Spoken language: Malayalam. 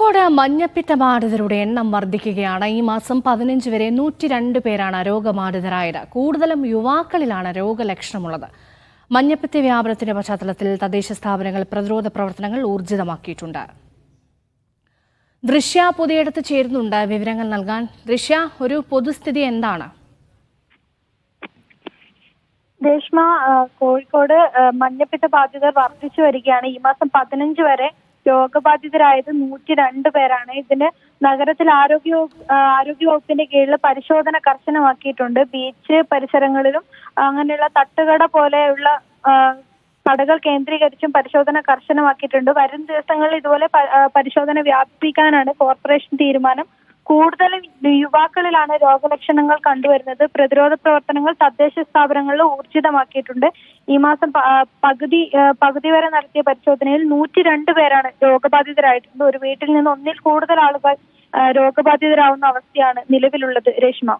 കോഴിക്കോട് മഞ്ഞപ്പിത്ത ബാധിതരുടെ എണ്ണം വർദ്ധിക്കുകയാണ്. ഈ മാസം 15 വരെ 102 പേരാണ് രോഗബാധിതരായത്. കൂടുതലും യുവാക്കളിലാണ് രോഗലക്ഷണമുള്ളത്. മഞ്ഞപ്പിത്ത വ്യാപനത്തിന്റെ പശ്ചാത്തലത്തിൽ തദ്ദേശ സ്ഥാപനങ്ങൾ പ്രതിരോധ പ്രവർത്തനങ്ങൾ ഊർജിതമാക്കിയിട്ടുണ്ട്. ദൃശ്യ പുതിയടത്ത് ചേരുന്നുണ്ട് വിവരങ്ങൾ നൽകാൻ. ദൃശ്യ, ഒരു പൊതുസ്ഥിതി എന്താണ്? രേഷ്മ, കോഴിക്കോട് മഞ്ഞപ്പിത്ത ബാധിതർ വർദ്ധിച്ചു വരികയാണ്. ഈ മാസം 15 വരെ രോഗബാധിതരായത് 102 പേരാണ്. ഇതിന് നഗരത്തിൽ ആരോഗ്യവകുപ്പിന്റെ കീഴിൽ പരിശോധന കർശനമാക്കിയിട്ടുണ്ട്. ബീച്ച് പരിസരങ്ങളിലും അങ്ങനെയുള്ള തട്ടുകട പോലെയുള്ള കടകൾ കേന്ദ്രീകരിച്ചും പരിശോധന കർശനമാക്കിയിട്ടുണ്ട്. വരും ദിവസങ്ങളിൽ ഇതുപോലെ പരിശോധന വ്യാപിപ്പിക്കാനാണ് കോർപ്പറേഷൻ തീരുമാനം. കൂടുതലും യുവാക്കളിലാണ് രോഗലക്ഷണങ്ങൾ കണ്ടുവരുന്നത്. പ്രതിരോധ പ്രവർത്തനങ്ങൾ തദ്ദേശ സ്ഥാപനങ്ങളിൽ ഊർജിതമാക്കിയിട്ടുണ്ട്. ഈ മാസം പകുതി വരെ നടത്തിയ പരിശോധനയിൽ 102 പേരാണ് രോഗബാധിതരായിട്ടുള്ളത്. ഒരു വീട്ടിൽ നിന്ന് ഒന്നിൽ കൂടുതൽ ആളുകൾ രോഗബാധിതരാവുന്ന അവസ്ഥയാണ് നിലവിലുള്ളത്. രേഷ്മ.